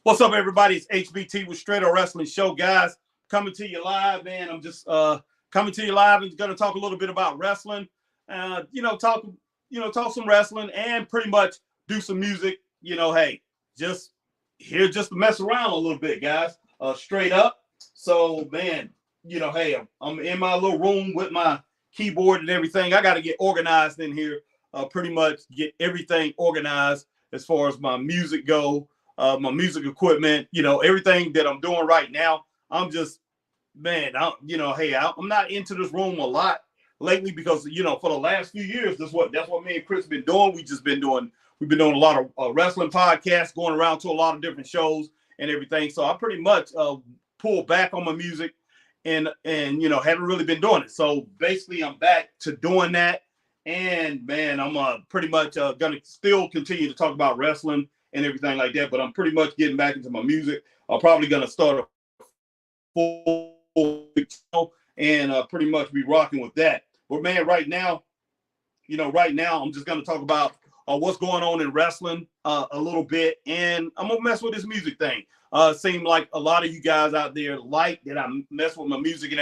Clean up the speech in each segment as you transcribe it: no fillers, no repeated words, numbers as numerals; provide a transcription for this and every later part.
What's up, everybody? It's HBT with Straight Up Wrestling Show, guys. Coming to you live, man. I'm just coming to you live and going to talk a little bit about wrestling. Talk some wrestling and pretty much do some music. Hey, just here just to mess around a little bit, guys. Straight up. So, man, hey, I'm in my little room with my keyboard and everything. I got to get organized in here. Pretty much get everything organized as far as my music go. My music equipment, everything that I'm doing right now. I'm just, man, I'm not into this room a lot lately because, for the last few years, that's what me and Chris been doing. We've been doing a lot of wrestling podcasts, going around to a lot of different shows and everything. So I pretty much pulled back on my music and haven't really been doing it. So basically I'm back to doing that. And man, I'm pretty much gonna still continue to talk about wrestling and everything like that, but I'm pretty much getting back into my music. I'm probably gonna start a full channel and pretty much be rocking with that. But man, right now I'm just gonna talk about what's going on in wrestling a little bit, and I'm gonna mess with this music thing. Seem like a lot of you guys out there like that I mess with my music and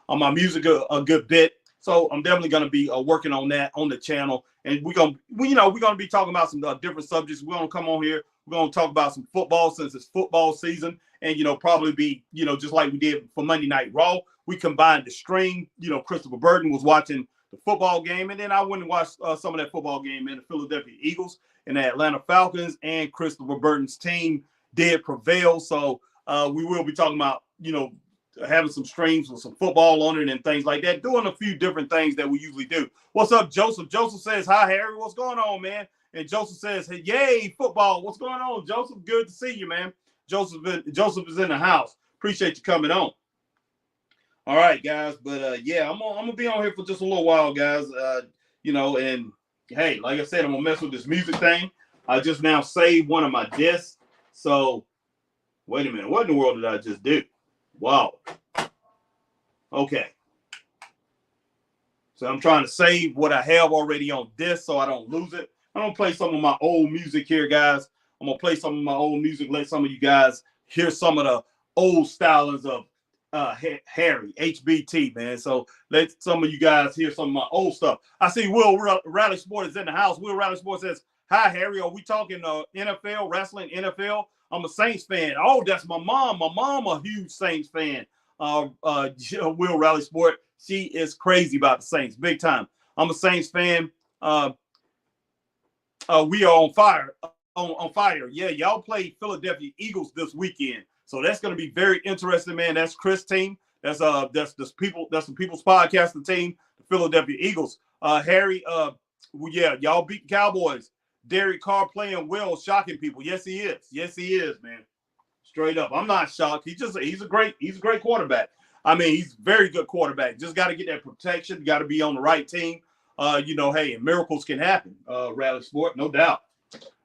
a good bit. So I'm definitely going to be working on that on the channel, and we're going to be talking about some different subjects. We're going to come on here. We're going to talk about some football since it's football season, and probably be just like we did for Monday Night Raw. We combined the stream. Christopher Burton was watching the football game, and then I went and watched some of that football game in the Philadelphia Eagles and the Atlanta Falcons, and Christopher Burton's team did prevail. So we will be talking about having some streams with some football on it and things like that, doing a few different things that we usually do. What's up, Joseph? Joseph says, hi, Harry. What's going on, man? And Joseph says, hey, yay, football. What's going on, Joseph? Good to see you, man. Joseph is in the house. Appreciate you coming on. All right, guys. But, yeah, I'm going to be on here for just a little while, guys. And, hey, like I said, I'm going to mess with this music thing. I just now saved one of my discs. So, wait a minute. What in the world did I just do? Wow. Okay. So I'm trying to save what I have already on disc so I don't lose it. I'm going to play some of my old music here, guys. I'm going to play some of my old music. Let some of you guys hear some of the old stylings of Harry, HBT, man. So let some of you guys hear some of my old stuff. I see Will Rally Sport is in the house. Will Rally Sport says, hi, Harry. Are we talking NFL, wrestling, NFL? I'm a Saints fan. Oh, that's my mom. My mom a huge Saints fan. Will Rally Sport. She is crazy about the Saints, big time. I'm a Saints fan. We are on fire. On fire. Yeah, y'all play Philadelphia Eagles this weekend, so that's going to be very interesting, man. That's Chris' team. That's some people's podcasting team, the Philadelphia Eagles. Harry, yeah, y'all beat the Cowboys. Derek Carr playing well, shocking people. Yes, he is. Yes, he is, man. Straight up. I'm not shocked. He's a great quarterback. I mean, he's a very good quarterback. Just got to get that protection. Got to be on the right team. Hey, miracles can happen. Rally Sport, no doubt.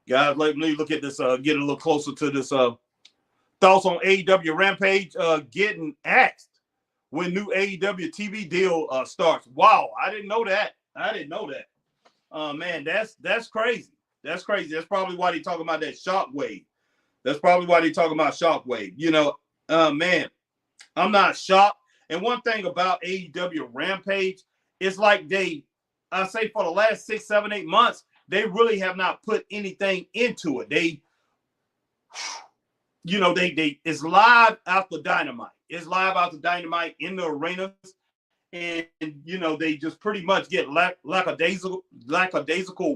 Guys, let me look at this, get a little closer to this. Thoughts on AEW Rampage getting axed when new AEW TV deal starts. Wow, I didn't know that. Man, that's crazy. That's crazy. That's probably why they're talking about that shockwave. Man, I'm not shocked. And one thing about AEW Rampage, it's like I say for the last 6, 7, 8 months, they really have not put anything into it. They it's live after Dynamite. It's live after Dynamite in the arenas. And, they just pretty much get lackadaisical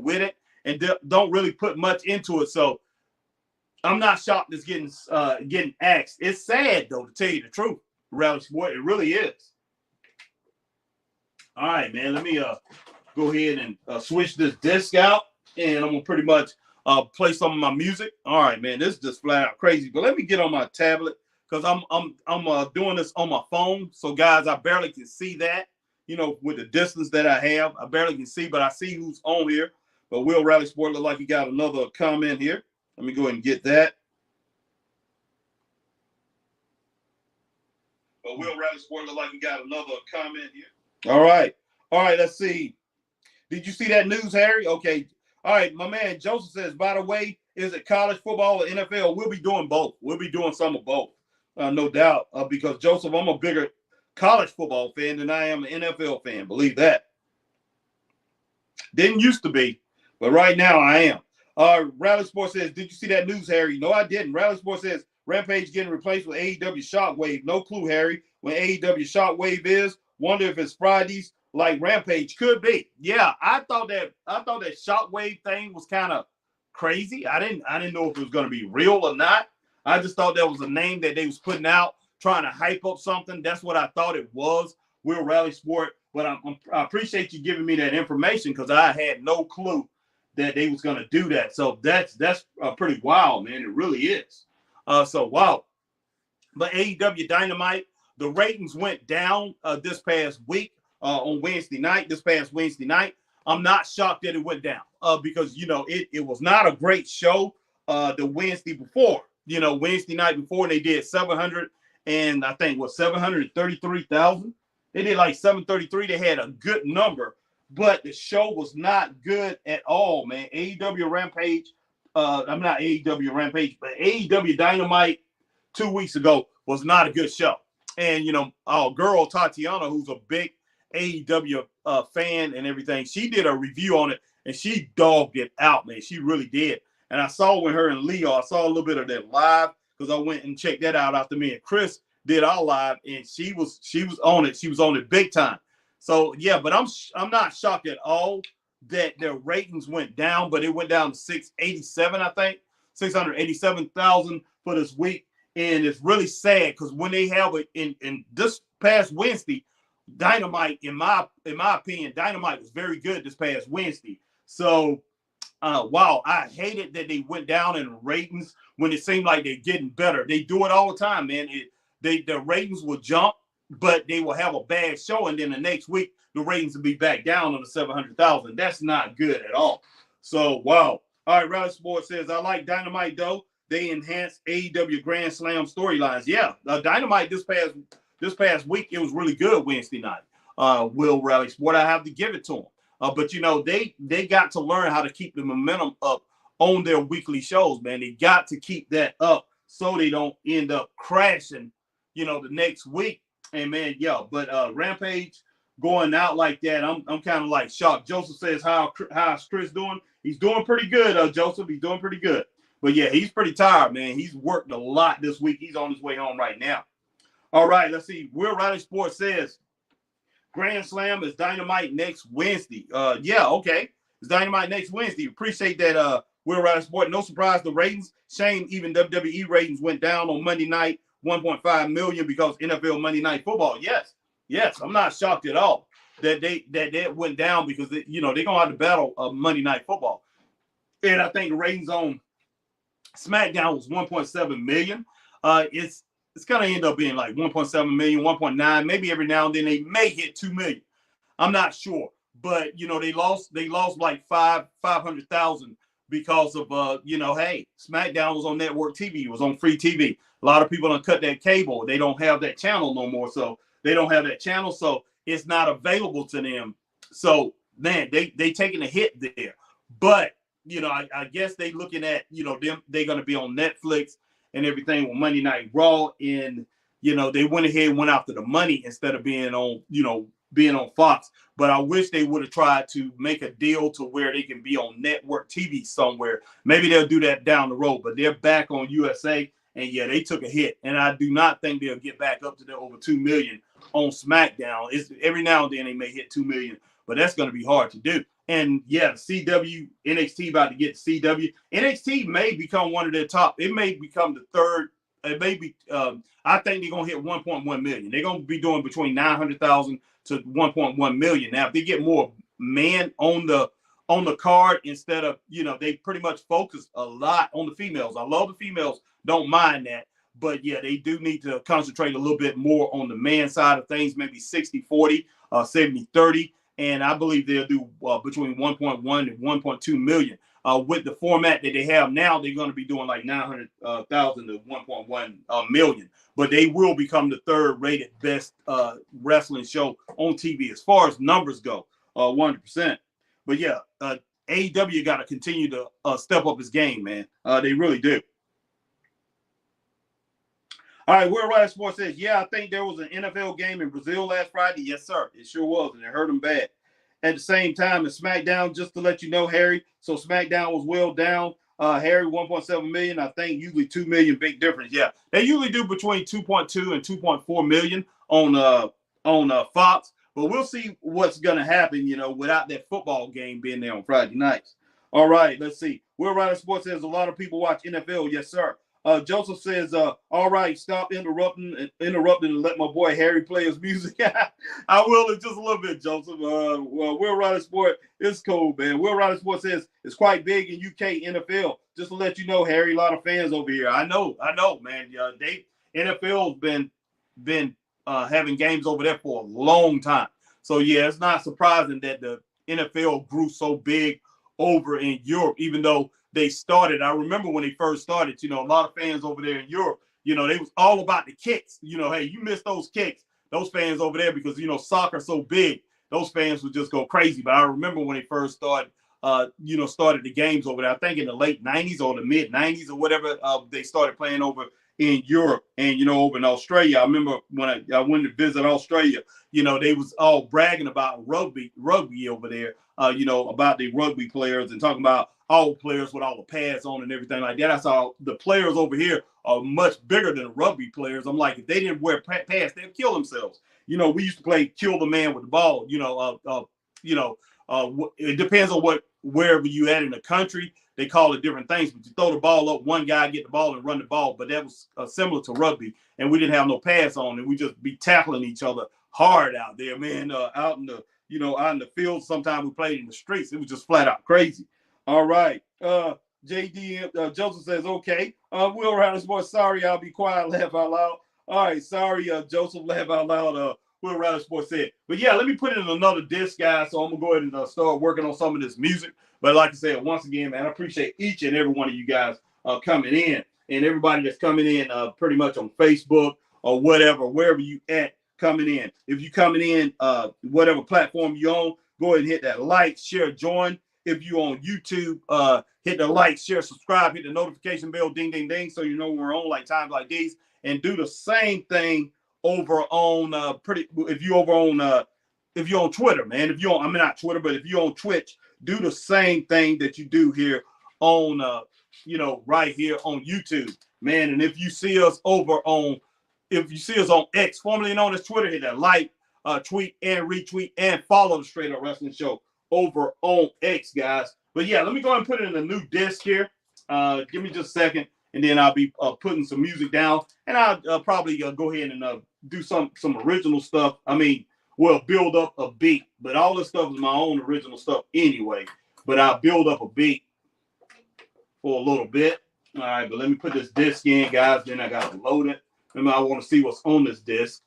with it and don't really put much into it. So I'm not shocked it's getting axed. It's sad, though, to tell you the truth, Rally Sport. It really is. All right, man. Let me go ahead and switch this disc out, and I'm going to pretty much play some of my music. All right, man. This is just flat out crazy. But let me get on my tablet because I'm doing this on my phone. So, guys, I barely can see that, with the distance that I have. I barely can see, but I see who's on here. But Will Rally Sport look like he got another comment here. Let me go ahead and get that. But Will Rally Sport look like he got another comment here. All right. Let's see. Did you see that news, Harry? Okay. All right. My man Joseph says, by the way, Is it college football or NFL? We'll be doing both. We'll be doing some of both, no doubt. Because Joseph, I'm a bigger college football fan than I am an NFL fan. Believe that. Didn't used to be, but right now I am. Rally Sports says, did you see that news, Harry? No, I didn't. Rally Sports says Rampage getting replaced with AEW Shockwave. No clue, Harry, when AEW Shockwave is. Wonder if it's Fridays like Rampage. Could be. Yeah, I thought that Shockwave thing was kind of crazy. I didn't know if it was going to be real or not. I just thought that was a name that they was putting out, trying to hype up something. That's what I thought it was. We're Rally Sport, but I appreciate you giving me that information because I had no clue that they was going to do that. So that's pretty wild, man. It really is. So wow. But AEW Dynamite, the ratings went down this past week on Wednesday night. This past Wednesday night, I'm not shocked that it went down because it was not a great show the Wednesday before. Wednesday night before they did 700 and I think 733,000. They did like 733. They had a good number, but the show was not good at all, man. AEW Rampage, I'm not AEW Rampage, but AEW Dynamite 2 weeks ago was not a good show. And, our girl Tatiana, who's a big AEW fan and everything, she did a review on it and she dogged it out, man. She really did. And I saw when her and Leo, I saw a little bit of that live because I went and checked that out after me and Chris did our live, and she was on it. She was on it big time. So yeah, but I'm not shocked at all that their ratings went down, but it went down to 687, I think, 687,000 for this week. And it's really sad because when they have it in this past Wednesday, Dynamite, in my opinion, Dynamite was very good this past Wednesday. So wow, I hated that they went down in ratings when it seemed like they're getting better. They do it all the time, man. The ratings will jump, but they will have a bad show, and then the next week the ratings will be back down on the 700,000. That's not good at all. So wow. All right, Rally Sports says I like Dynamite though. They enhanced AEW Grand Slam storylines. Yeah, Dynamite this past week it was really good Wednesday night. Will Rally Sport, I have to give it to them. But they got to learn how to keep the momentum up on their weekly shows, man. They got to keep that up so they don't end up crashing, the next week. And man, yeah, but Rampage going out like that, I'm kind of like shocked. Joseph says, how's Chris doing? He's doing pretty good, Joseph. He's doing pretty good. But yeah, he's pretty tired, man. He's worked a lot this week. He's on his way home right now. All right, let's see. Will Riley Sports says Grand Slam is Dynamite next Wednesday. Yeah, okay. It's Dynamite next Wednesday. Appreciate that, Will Riley Sports. No surprise, the ratings. Shame even WWE ratings went down on Monday night, 1.5 million because NFL Monday Night Football. Yes, I'm not shocked at all that that went down because they're gonna have to battle Monday Night Football. And I think the ratings on SmackDown was 1.7 million. It's gonna end up being like 1.7 million, 1.9, maybe every now and then they may hit 2 million. I'm not sure, but they lost like 500,000 because of hey, SmackDown was on network TV, it was on free TV. A lot of people don't cut that cable. They don't have that channel no more, so they don't have that channel, so it's not available to them. So man, they taking a hit there, but I guess they looking at them. They're gonna be on Netflix and everything with Monday Night Raw, and they went ahead and went after the money instead of being on Fox. But I wish they would have tried to make a deal to where they can be on network TV somewhere. Maybe they'll do that down the road. But they're back on USA, and yeah, they took a hit, and I do not think they'll get back up to the over 2 million on SmackDown. It's every now and then they may hit 2 million, but that's going to be hard to do. And yeah, CW, NXT about to get CW. NXT may become one of their top. It may become the third. It may be. I think they're gonna hit 1.1 million. They're gonna be doing between 900,000 to 1.1 million. Now, if they get more men on the card instead of they pretty much focus a lot on the females. I love the females. Don't mind that. But yeah, they do need to concentrate a little bit more on the man side of things. Maybe 60-40, 70-30. And I believe they'll do between 1.1 and 1.2 million. With the format that they have now, they're going to be doing like 900,000 to 1.1 million. But they will become the third-rated best wrestling show on TV as far as numbers go, 100%. But yeah, AEW got to continue to step up his game, man. They really do. All right, Will Riley Sports says, yeah, I think there was an NFL game in Brazil last Friday. Yes, sir. It sure was, and it hurt him bad. At the same time, as SmackDown, just to let you know, Harry, so SmackDown was well down. Harry, 1.7 million. I think usually 2 million, big difference. Yeah, they usually do between 2.2 and 2.4 million on Fox. But we'll see what's going to happen, without that football game being there on Friday nights. All right, let's see. Will Riley Sports says a lot of people watch NFL. Yes, sir. Joseph says, all right, stop interrupting and let my boy Harry play his music. I will in just a little bit, Joseph. Will Riley Sport is cool, man. Will Riley Sport says it's quite big in UK NFL. Just to let you know, Harry, a lot of fans over here. I know, man. NFL's been having games over there for a long time. So, yeah, it's not surprising that the NFL grew so big over in Europe, even though they started. I remember when they first started, a lot of fans over there in Europe, they was all about the kicks. Hey, you missed those kicks. Those fans over there, because, soccer's so big, those fans would just go crazy. But I remember when they first started the games over there, I think in the late 90s or the mid 90s or whatever, they started playing over in Europe and, over in Australia. I remember when I went to visit Australia, they was all bragging about rugby over there, about the rugby players and talking about all players with all the pads on and everything like that. I saw the players over here are much bigger than the rugby players. I'm like, if they didn't wear pads, they'd kill themselves. We used to play kill the man with the ball. It depends on wherever you at in the country, they call it different things. But you throw the ball up, one guy get the ball and run the ball. But that was similar to rugby, and we didn't have no pads on, and we just be tackling each other hard out there, man. Out in the out in the field. Sometimes we played in the streets. It was just flat out crazy. All right. JD Joseph says, okay. Will Riley Sports, sorry, I'll be quiet, laugh out loud. All right, sorry, Joseph, laugh out loud. Will Riley Sports said. But yeah, let me put it in another disc, guys. So I'm gonna go ahead and start working on some of this music. But like I said, once again, man, I appreciate each and every one of you guys coming in, and everybody that's coming in pretty much on Facebook or whatever, wherever you at coming in. If you coming in, whatever platform you on, go ahead and hit that like, share, join. If you on YouTube, hit the like, share, subscribe, hit the notification bell, ding, ding, ding, so you know we're on like times like these. And do the same thing over on if you're on Twitter, man. If you're on, not Twitter, but if you're on Twitch, do the same thing that you do here on right here on YouTube, man. And if you see us on X, formerly known as Twitter, hit that like, tweet and retweet and follow the Straight Up Wrestling Show over on X, guys. But yeah, let me go ahead and put it in a new disc here. Give me just a second, and then I'll be putting some music down, and I'll probably go ahead and do some original stuff. Build up a beat, but all this stuff is my own original stuff anyway. But I'll build up a beat for a little bit. All right, but let me put this disc in, guys. Then I got to load it. Remember, I want to see what's on this disc.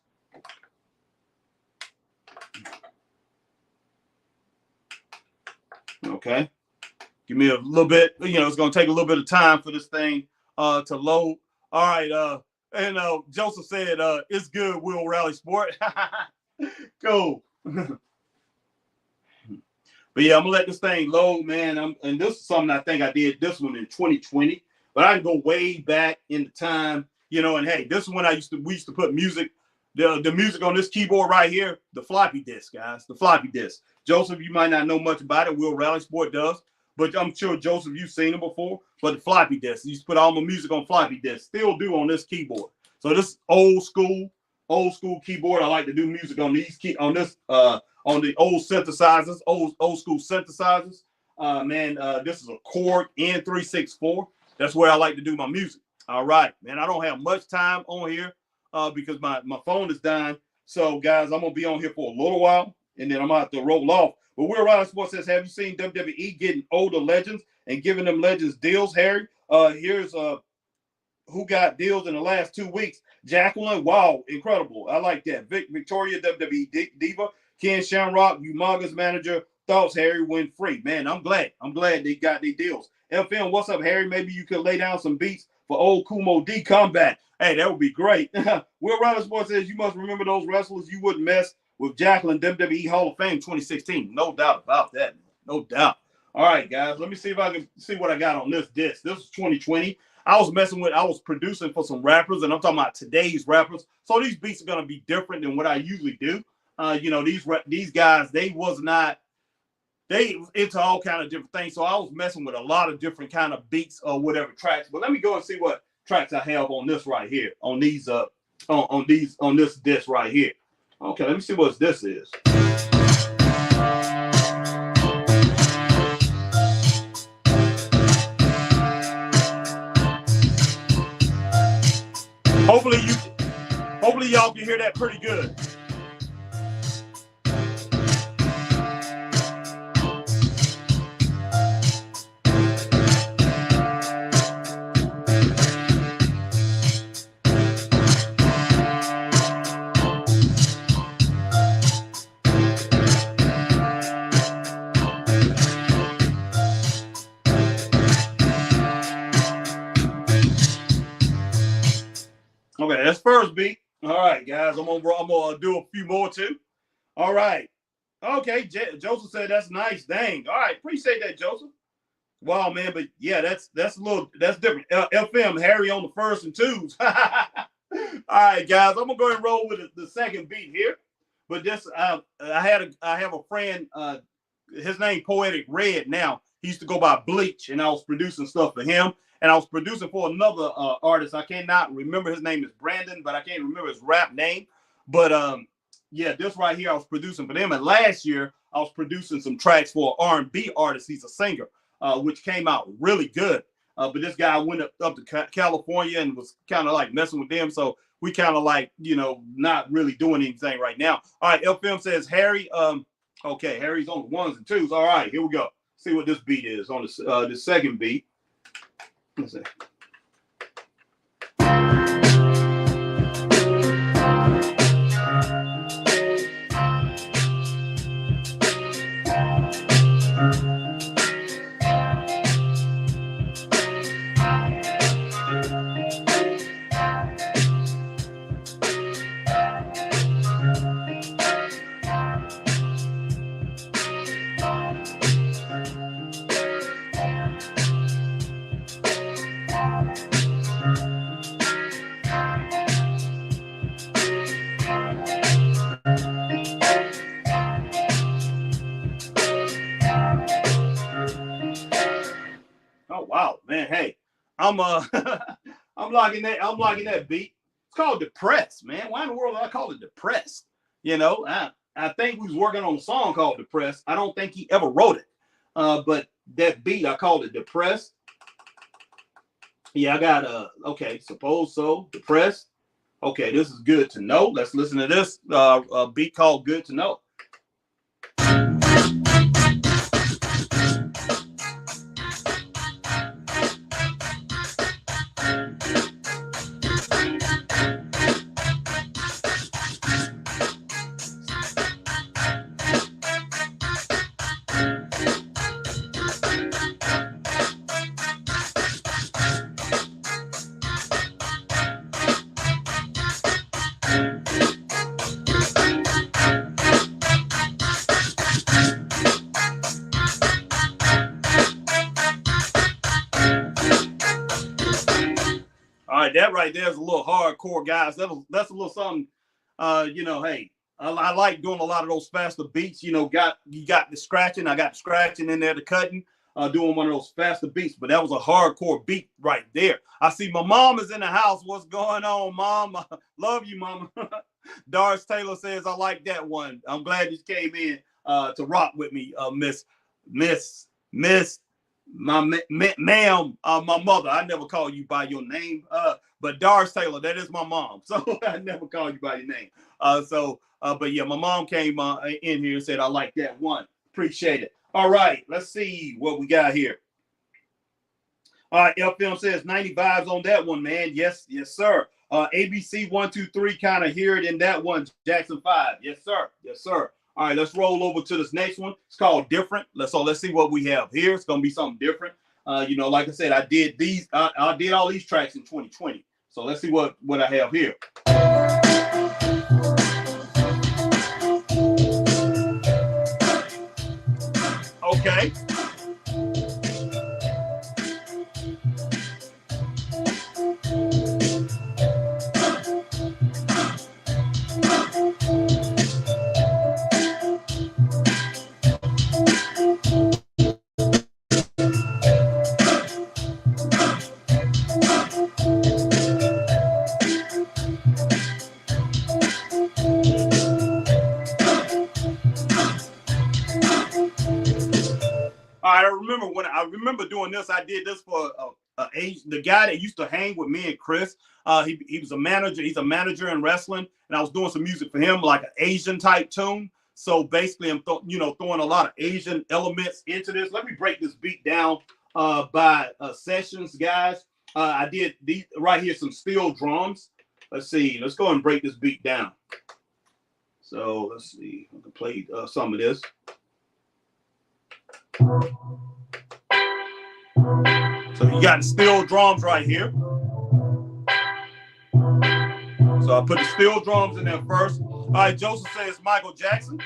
Okay. Give me a little bit. It's going to take a little bit of time for this thing to load. All right. And Joseph said, it's good, Will Riley Sport. Cool. But yeah, I'm going to let this thing load, man. And this is something I think I did this one in 2020. But I can go way back in the time, and hey, this is when we used to put music, the music on this keyboard right here, the floppy disk, guys, the floppy disk. Joseph, you might not know much about it. Will Riley Sport does. But I'm sure, Joseph, you've seen it before. But the floppy disk, you used to put all my music on floppy disk. Still do on this keyboard. So this old school keyboard. I like to do music on on the old synthesizers, old school synthesizers. This is a Korg N364. That's where I like to do my music. All right, man. I don't have much time on here because my phone is dying. So, guys, I'm gonna be on here for a little while, and then I'm gonna have to roll off. But Will Riley Sports says, have you seen WWE getting older legends and giving them legends deals, Harry? Here's who got deals in the last 2 weeks. Jacqueline, wow, incredible. I like that. Victoria, WWE Diva, Ken Shamrock, Umaga's manager. Thoughts, Harry, win free. Man, I'm glad they got their deals. FM, what's up, Harry? Maybe you could lay down some beats for old Kumo D comeback. Hey, that would be great. Will Riley Sports says, you must remember those wrestlers you wouldn't mess with. Jacqueline, WWE Hall of Fame 2016. No doubt about that. No doubt. All right, guys, let me see if I can see what I got on this disc. This is 2020. I was producing for some rappers, and I'm talking about today's rappers. So these beats are gonna be different than what I usually do. These guys, they into all kind of different things. So I was messing with a lot of different kind of beats or whatever tracks. But let me go and see what tracks I have on this right here, on these on this disc right here. Okay, let me see what this is. Hopefully y'all can hear that pretty good. Okay, that's first beat. All right, guys, I'm gonna do a few more too. All right. Okay, Joseph said that's nice. Dang. All right, appreciate that, Joseph. Wow, man, but yeah, that's different. FM Harry on the first and twos. All right, guys, I'm gonna go ahead and roll with the second beat here. But this, I have a friend. His name Poetic Red. Now he used to go by Bleach, and I was producing stuff for him. And I was producing for another artist. I cannot remember his name is Brandon, but I can't remember his rap name. But yeah, this right here I was producing for them. And last year I was producing some tracks for an R&B artist. He's a singer, which came out really good. But this guy went up to California and was kind of like messing with them. So we kind of like, not really doing anything right now. All right, FM says Harry. Okay, Harry's on the ones and twos. All right, here we go. See what this beat is on the second beat. Let's see. Wow, man. Hey, I'm I'm liking that beat. It's called Depressed, man. Why in the world did I call it Depressed? I think we was working on a song called Depressed. I don't think he ever wrote it. But that beat, I called it Depressed. Yeah, I got okay, Suppose So, Depressed. Okay, this is Good to Know. Let's listen to this beat called Good to Know. That right there is a little hardcore, guys. That's a little something. Hey, I like doing a lot of those faster beats. You got the scratching. I got the scratching in there, the cutting, doing one of those faster beats. But that was a hardcore beat right there. I see my mom is in the house. What's going on, Mom? Love you, Mama. Doris Taylor says I like that one. I'm glad you came in to rock with me, Miss, my mother. I never call you by your name, but Doris Taylor, that is my mom, so I never call you by your name. But yeah, my mom came in here and said I like that one. Appreciate it. All right, let's see what we got here. All right, FM says 90 vibes on that one, man. Yes, sir. ABC 123, kind of hear it in that one. Jackson 5, yes, sir. All right, let's roll over to this next one. It's called Different. Let's see what we have here. It's gonna be something different. Like I said, I did these. I did all these tracks in 2020. So let's see what I have here. Okay. I remember doing this. I did this for the guy that used to hang with me and Chris. He was a manager. He's a manager in wrestling, and I was doing some music for him, like an Asian type tune. So basically, I'm throwing a lot of Asian elements into this. Let me break this beat down by sessions, guys. I did these right here, some steel drums. Let's see. Let's go and break this beat down. So let's see. I can play some of this. So you got the steel drums right here. So I put the steel drums in there first. All right, Joseph says Michael Jackson.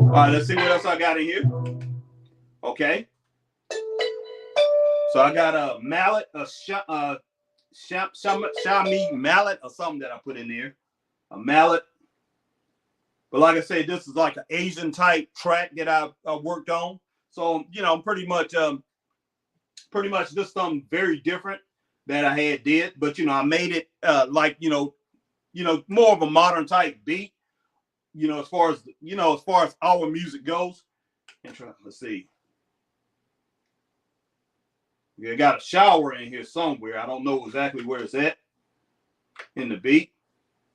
All right, let's see what else I got in here. Okay. So I got a mallet, a Xiaomi mallet or something that I put in there. A mallet. But like I said, this is like an Asian type track that I worked on. So, pretty much just something very different that I did. But, I made it more of a modern type beat, as far as our music goes. Let's see. I got a shower in here somewhere. I don't know exactly where it's at in the beat,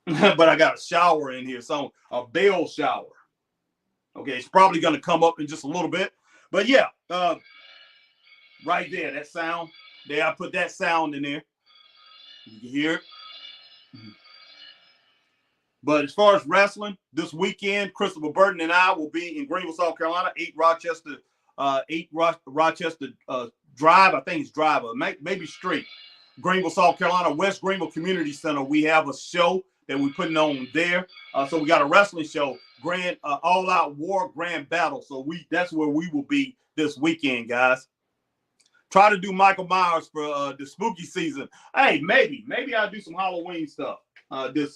but I got a shower in here, a bell shower. Okay, it's probably going to come up in just a little bit, but yeah, right there, that sound there. I put that sound in there. You can hear it. But as far as wrestling, this weekend, Christopher Burton and I will be in Greenville, South Carolina, 8 Rochester Drive. I think it's Drive, or maybe Street. Greenville, South Carolina, West Greenville Community Center. We have a show that we're putting on there. So we got a wrestling show, All Out War Grand Battle. So that's where we will be this weekend, guys. Try to do Michael Myers for the spooky season. Hey, maybe I'll do some Halloween stuff. This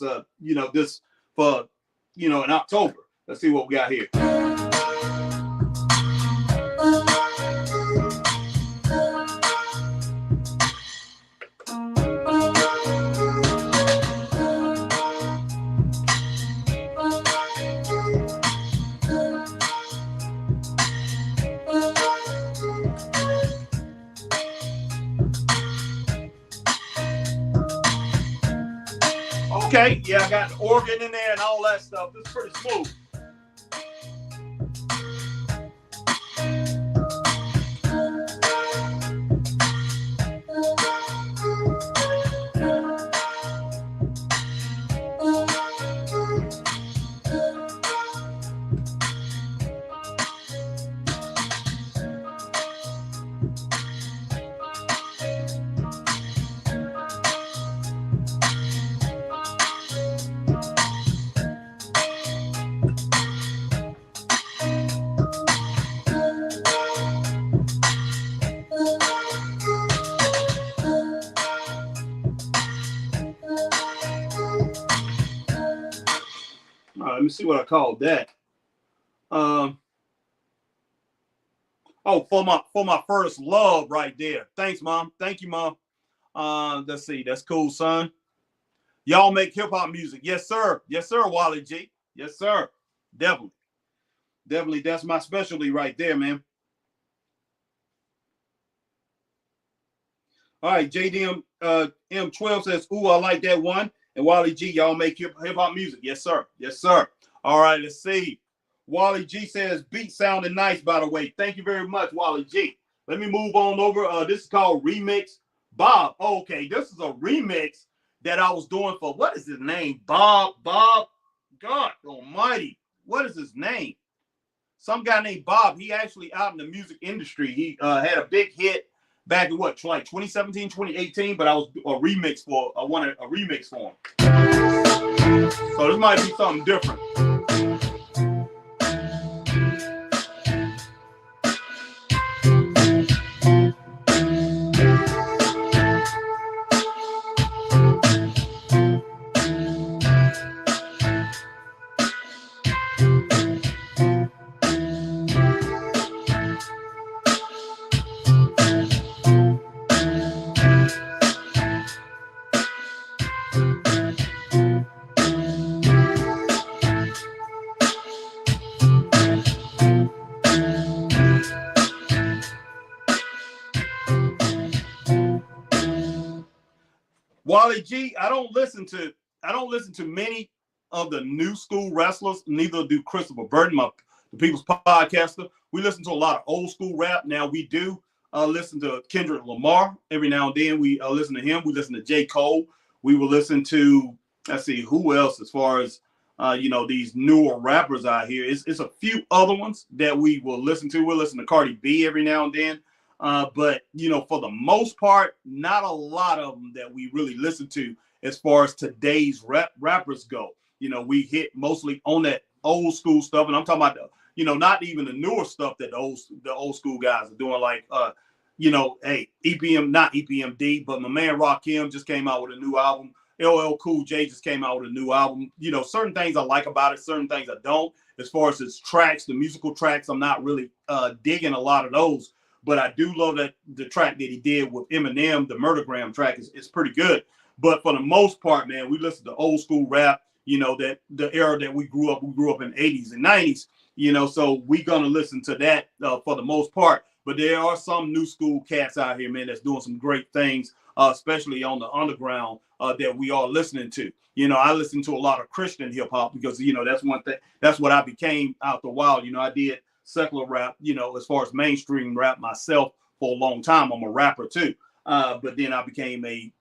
for in October. Let's see what we got here. Okay, yeah, I got the organ in there and all that stuff. This is pretty smooth. Let me see what I called that. For my first love right there. Thanks, Mom. Thank you, Mom. Let's see. That's cool, son. Y'all make hip hop music. Yes, sir. Yes, sir, Wally G. Yes, sir. Definitely. Definitely. That's my specialty right there, man. All right. JDM M12 says, ooh, I like that one. And Wally G, y'all make hip hop music. Yes, sir. Yes, sir. All right, let's see. Wally G says, beat sounding nice, by the way. Thank you very much, Wally G. Let me move on over. This is called Remix Bob. Okay, this is a remix that I was doing for, what is his name? Bob, God almighty. What is his name? Some guy named Bob. He actually out in the music industry. He had a big hit back in like 2017, 2018, but I was I wanted a remix for him. So this might be something different. Wally G, I don't listen to many of the new school wrestlers. Neither do Christopher Burton, the People's Podcaster. We listen to a lot of old school rap. Now we do listen to Kendrick Lamar every now and then. We listen to him. We listen to J. Cole. We will listen to, let's see, who else as far as these newer rappers out here. It's a few other ones that we will listen to. We'll listen to Cardi B every now and then. But for the most part, not a lot of them that we really listen to as far as today's rappers go. We hit mostly on that old school stuff, and I'm talking about not even the newer stuff that the old school guys are doing, like hey, EPM, not EPMD, but my man Rakim just came out with a new album. LL Cool J just came out with a new album. Certain things I like about it, certain things I don't. As far as its tracks, the musical tracks, I'm not really digging a lot of those. But I do love that the track that he did with Eminem, the Murdergram track, is pretty good. But for the most part, man, we listen to old school rap, that the era that we grew up in the 80s and 90s, so we're going to listen to that for the most part. But there are some new school cats out here, man, that's doing some great things, especially on the underground that we are listening to. I listen to a lot of Christian hip hop because, that's one thing. That's what I became after a while. I did secular rap, as far as mainstream rap myself for a long time. I'm a rapper too. But then I became a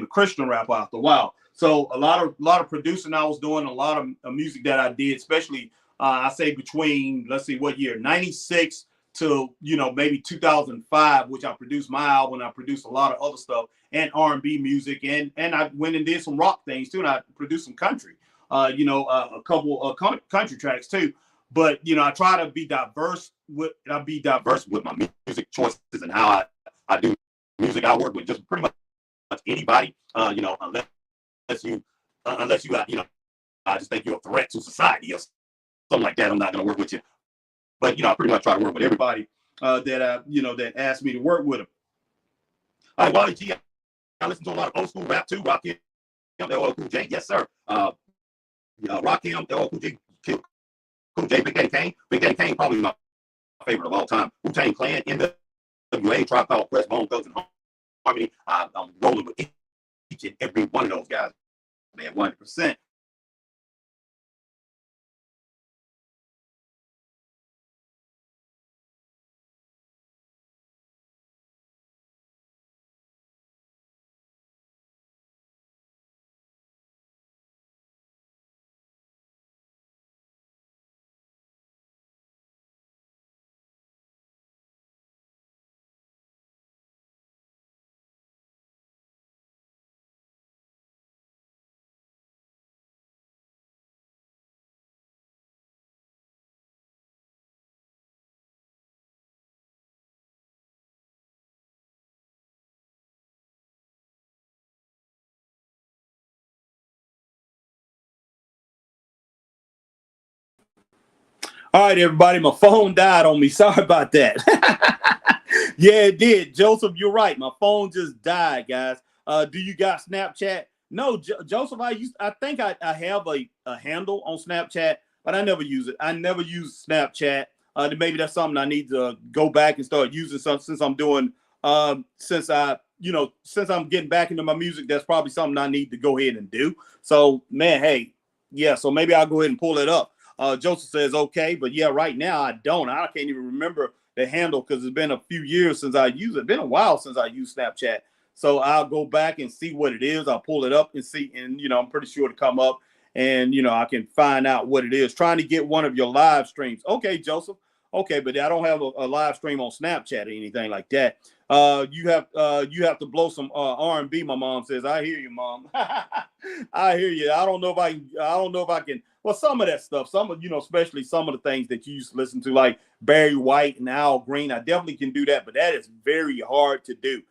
Christian rapper after a while. So a lot of producing I was doing, a lot of music that I did, especially I say between, let's see, what year, 96 to maybe 2005, which I produced my album. I produced a lot of other stuff and R&B music, and I went and did some rock things too, and I produced some country, a couple of country tracks too. But I try to be diverse with my music choices and how I do music. I work with just pretty much anybody, unless you got, I just think you're a threat to society or something like that. I'm not going to work with you. But I pretty much try to work with everybody that asked me to work with them. All right, Wally G, I listen to a lot of old school rap too. Rakim, LL Cool J, yes sir. Rakim, LL Cool J, Cool J, Big Daddy Kane. Big Daddy Kane probably my favorite of all time. Wu-Tang Clan, NWA, Tribe Called Quest, Bone Thugs and Harmony. I'm rolling with each and every one of those guys, man, 100%. All right, everybody, my phone died on me. Sorry about that. Yeah, it did. Joseph, you're right. My phone just died, guys. Do you got Snapchat? No, Joseph, I think I have a handle on Snapchat, but I never use it. I never use Snapchat. Maybe that's something I need to go back and start using since I'm doing since I'm getting back into my music. That's probably something I need to go ahead and do. So, man, hey, yeah, so maybe I'll go ahead and pull it up. Joseph says, okay, but yeah, right now I don't. I can't even remember the handle because it's been a few years since I used it. It's been a while since I used Snapchat. So I'll go back and see what it is. I'll pull it up and see, and I'm pretty sure to come up and I can find out what it is. Trying to get one of your live streams. Okay, Joseph. Okay, but I don't have a live stream on Snapchat or anything like that. You have to blow some R&B. My mom says, I hear you, Mom. I hear you. I don't know if I can. Well, some of that stuff, especially some of the things that you used to listen to, like Barry White and Al Green, I definitely can do that, but that is very hard to do.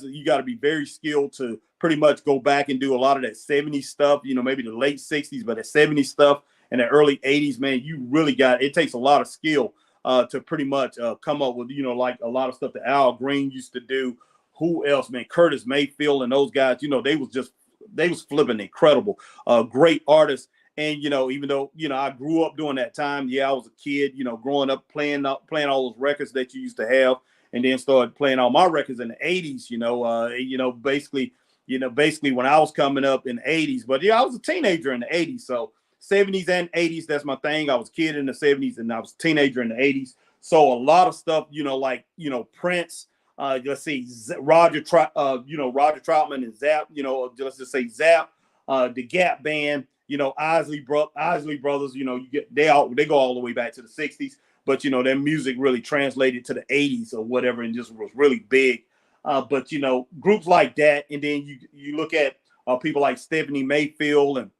You got to be very skilled to pretty much go back and do a lot of that 70s stuff, maybe the late 60s, but the 70s stuff and the early 80s, man, you really it takes a lot of skill to pretty much come up with, like a lot of stuff that Al Green used to do. Who else, man? Curtis Mayfield and those guys, they was flipping incredible, great artists. And, even though, I grew up during that time, I was a kid, growing up playing all those records that you used to have, and then started playing all my records in the 80s, basically, basically when I was coming up in the 80s. But yeah, I was a teenager in the 80s. So 70s and 80s, that's my thing. I was a kid in the 70s and I was a teenager in the 80s. So a lot of stuff, like, Prince, let's see, Roger Troutman and Zap, let's just say Zap, the Gap Band, Isley Brothers, they go all the way back to the 60s, but their music really translated to the 80s or whatever and just was really big. But groups like that, and then you look at people like Stephanie Mayfield and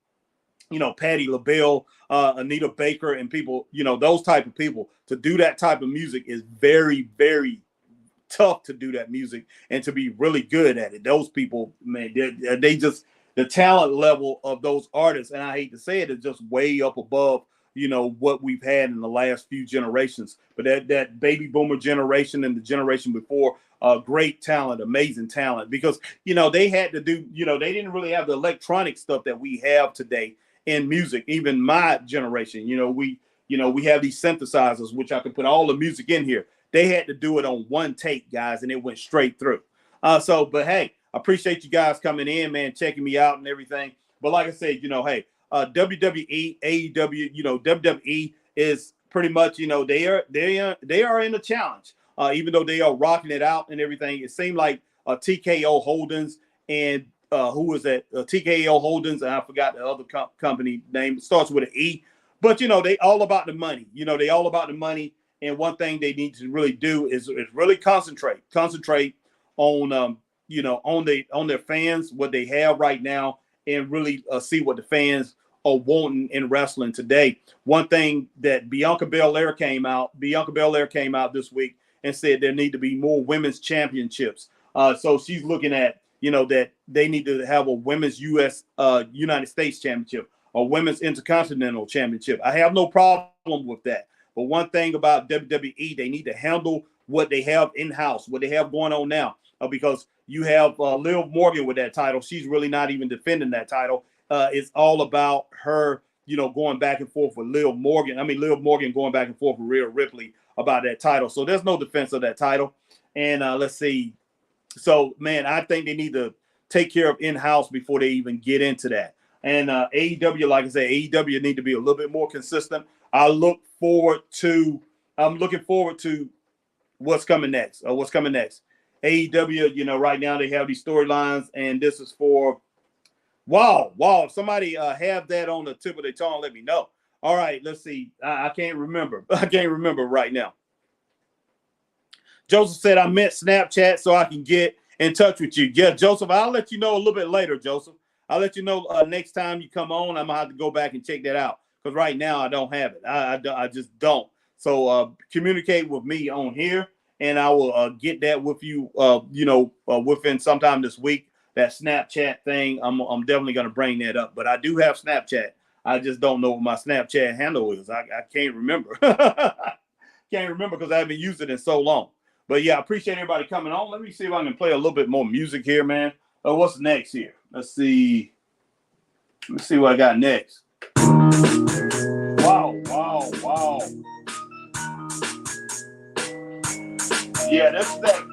Patti LaBelle, Anita Baker, and people, those type of people, to do that type of music is very, very tough to do that music and to be really good at it. Those people, man, they just, the talent level of those artists, and I hate to say it, is just way up above, what we've had in the last few generations. But that baby boomer generation and the generation before, great talent, amazing talent, because, they had to do, they didn't really have the electronic stuff that we have today in music. Even my generation, we have these synthesizers, which I can put all the music in here. They had to do it on one take, guys, and it went straight through. But hey, I appreciate you guys coming in, man, checking me out and everything. But like I said, hey, WWE, AEW, WWE is pretty much, they are in a challenge. Even though they are rocking it out and everything, it seemed like TKO Holdings and who was that? TKO Holdings, and I forgot the other company name. It starts with an E. But, they all about the money. They all about the money. And one thing they need to really do is really concentrate on, on their fans, what they have right now, and really see what the fans are wanting in wrestling today. One thing that Bianca Belair came out this week and said there need to be more women's championships. So she's looking at, that they need to have a women's United States championship, a women's intercontinental championship. I have no problem with that. But one thing about WWE, they need to handle what they have in-house, what they have going on now, because you have Liv Morgan with that title. She's really not even defending that title. It's all about her, going back and forth with Liv Morgan. Liv Morgan going back and forth with Rhea Ripley about that title. So there's no defense of that title. And let's see. So, man, I think they need to take care of in-house before they even get into that. And AEW, like I said, AEW need to be a little bit more consistent. I'm looking forward to what's coming next. AEW, right now they have these storylines, and this is for wow. If somebody have that on the tip of their tongue, let me know. All right, let's see. I can't remember. I can't remember right now. Joseph said I meant Snapchat so I can get in touch with you. Yeah, Joseph, I'll let you know a little bit later, Joseph. I'll let you know next time you come on. I'm going to have to go back and check that out because right now I don't have it. I just don't. So communicate with me on here, and I will get that with you, within sometime this week. That Snapchat thing, I'm definitely going to bring that up. But I do have Snapchat. I just don't know what my Snapchat handle is. I can't remember. Can't remember because I haven't used it in so long. But yeah, I appreciate everybody coming on. Let me see if I can play a little bit more music here, man. What's next here? Let's see. Let's see what I got next. Wow. Yeah, that's that.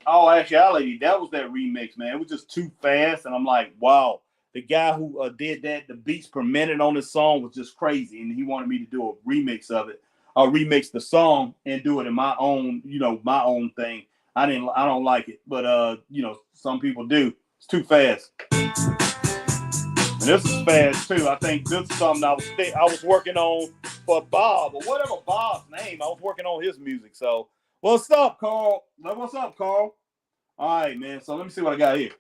Oh, actually, that was that remix, man. It was just too fast. And I'm like, wow. The guy who did that, the beats per minute on this song was just crazy. And he wanted me to do a remix of it. I'll remix the song and do it in my own, my own thing. I don't like it, but some people do. It's too fast. And this is fast too. I think this is something I was working on for Bob or whatever Bob's name. I was working on his music. So what's up, Carl? What's up, Carl? All right, man. So let me see what I got here.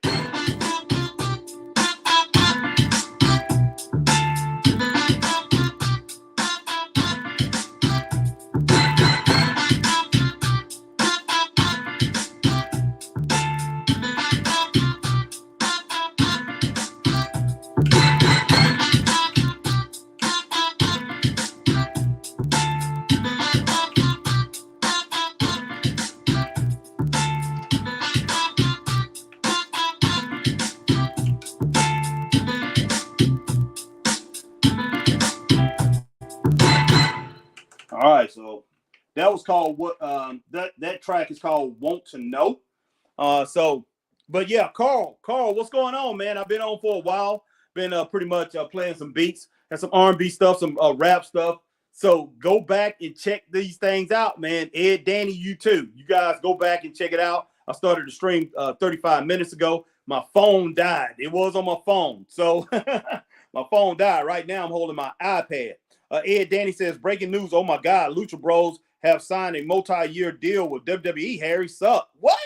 All right, so that was called what that track is called Want to Know. So But yeah, Carl, what's going on, man? I've been on for a while. Been pretty much playing some beats and some R&B stuff, some rap stuff. So go back and check these things out, man. Ed, Danny, you too. You guys go back and check it out. I started the stream 35 minutes ago. My phone died. It was on my phone. So my phone died. Right now I'm holding my iPad. Ed Danny says, breaking news. Oh my God, Lucha Bros have signed a multi-year deal with WWE. Harry Suck. What?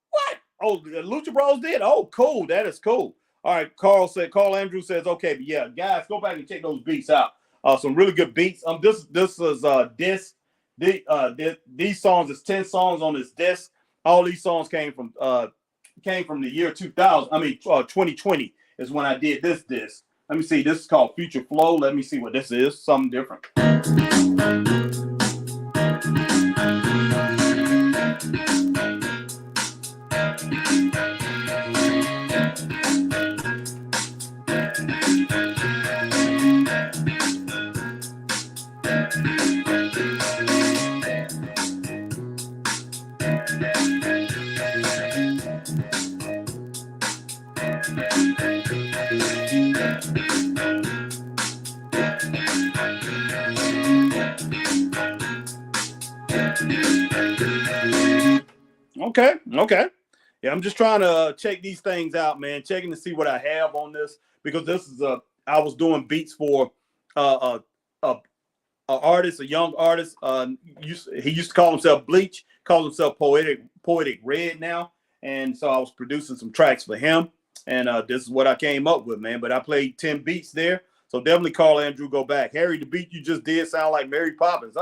What? Oh, the Lucha Bros did? Oh, cool. That is cool. All right, Carl Andrews says, okay, but yeah, guys, go back and check those beats out. Some really good beats. This is disc. These songs is 10 songs on this disc. All these songs came from the year 2000. 2020 is when I did this disc. Let me see. This is called Future Flow. Let me see what this is. Something different. Okay. Yeah, I'm just trying to check these things out, man. Checking to see what I have on this because this is I was doing beats for a artist, a young artist. He used to call himself Bleach, calls himself Poetic Red now, and so I was producing some tracks for him, and this is what I came up with, man. But I played 10 beats there, so definitely Carl Andrew, go back. Harry, the beat you just did sound like Mary Poppins.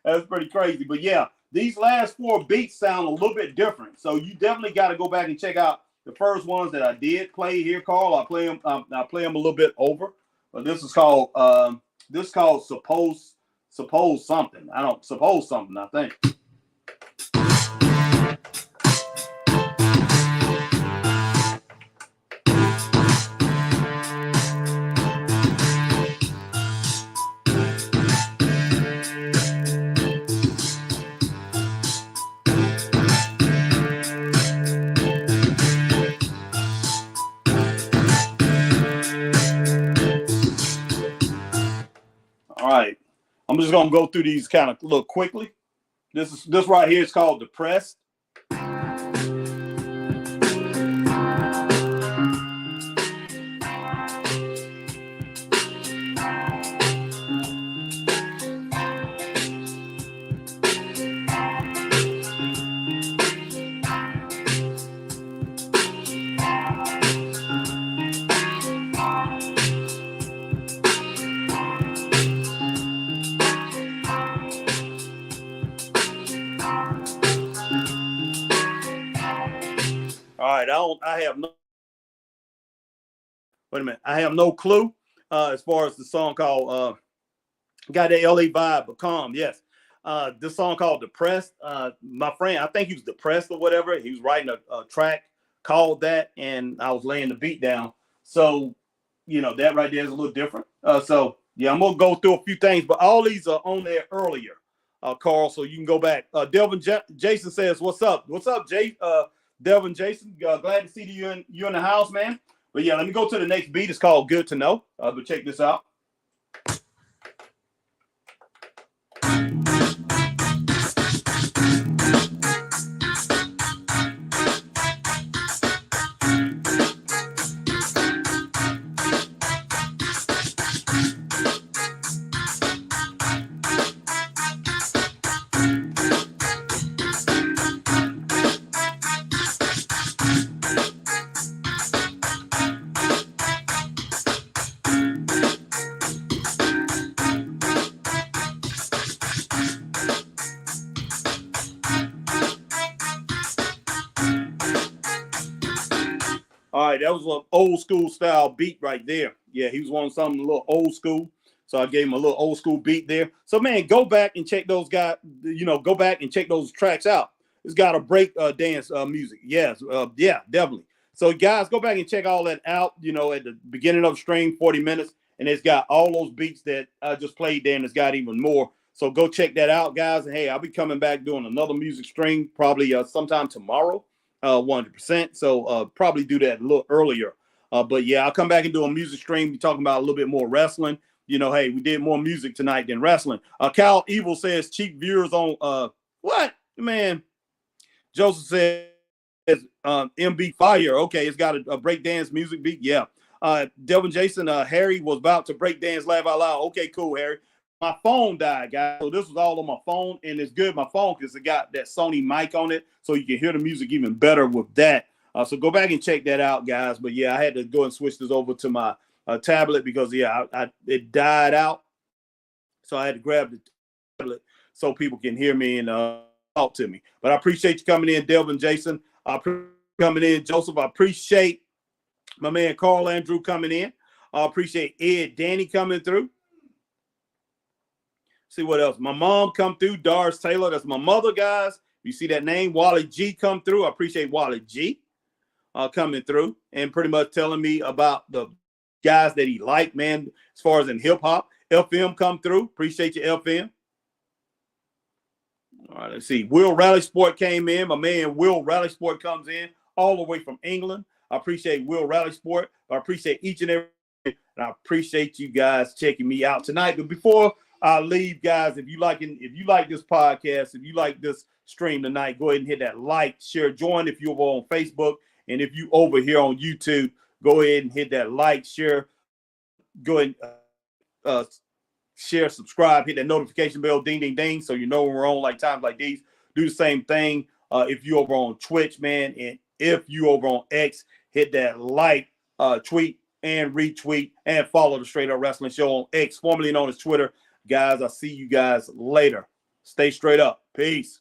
That's pretty crazy, but yeah. These last 4 beats sound a little bit different, so you definitely got to go back and check out the first ones that I did play here, Carl. I play them a little bit over, but this is called suppose something. I think. All right, I'm just gonna go through these kind of a little quickly. This right here is called Depressed. All right, I have no. Wait a minute, I have no clue as far as the song called got that LA vibe, but calm. Yes, this song called Depressed. My friend, I think he was depressed or whatever. He was writing a track called that, and I was laying the beat down. So that right there is a little different. So yeah, I'm gonna go through a few things, but all these are on there earlier, Carl. So you can go back. Delvin Jason says, "What's up? What's up, Jay?" Delvin Jason, glad to see you in the house, man. But yeah, let me go to the next beat. It's called Good to Know. But check this out. All right, that was an old school style beat right there. Yeah, he was wanting something a little old school. So I gave him a little old school beat there. So man, go back and check those guys, go back and check those tracks out. It's got a break dance music. Yes, yeah, definitely. So guys, go back and check all that out, at the beginning of the stream, 40 minutes. And it's got all those beats that I just played there, and it's got even more. So go check that out, guys. And hey, I'll be coming back doing another music stream probably sometime tomorrow. 100%. So probably do that a little earlier. But yeah, I'll come back and do a music stream. We're talking about a little bit more wrestling. You know, hey, we did more music tonight than wrestling. Cal Evil says cheap viewers on what? Man, Joseph says MB Fire. Okay, it's got a breakdance music beat. Yeah. Delvin Jason, Harry was about to break dance, laugh out loud. Okay, cool, Harry. My phone died, guys. So this was all on my phone, and it's good. My phone because it got that Sony mic on it, so you can hear the music even better with that. So go back and check that out, guys. But yeah, I had to go and switch this over to my tablet because yeah, it died out, so I had to grab the tablet so people can hear me and talk to me. But I appreciate you coming in, Delvin Jason. I appreciate coming in, Joseph. I appreciate my man Carl Andrew coming in. I appreciate Ed Danny coming through. See what else. My mom come through, Doris Taylor. That's my mother, guys. You see that name, Wally G come through. I appreciate Wally G coming through and pretty much telling me about the guys that he liked, man, as far as in hip-hop. FM come through. Appreciate you, FM. All right, let's see. Will Rally Sport came in. My man Will Rally Sport comes in all the way from England. I appreciate Will Rally Sport. I appreciate each and every, and I appreciate you guys checking me out tonight. But before I leave, guys, if you like this podcast, if you like this stream tonight, go ahead and hit that like, share, join if you're over on Facebook, and if you over here on YouTube, go ahead and hit that like, share, go ahead and share, subscribe, hit that notification bell, ding, ding, ding, so you know when we're on like times like these. Do the same thing if you over on Twitch, man, and if you over on X, hit that like, tweet, and retweet, and follow the Straight Up Wrestling Show on X, formerly known as Twitter. Guys, I'll see you guys later. Stay straight up. Peace.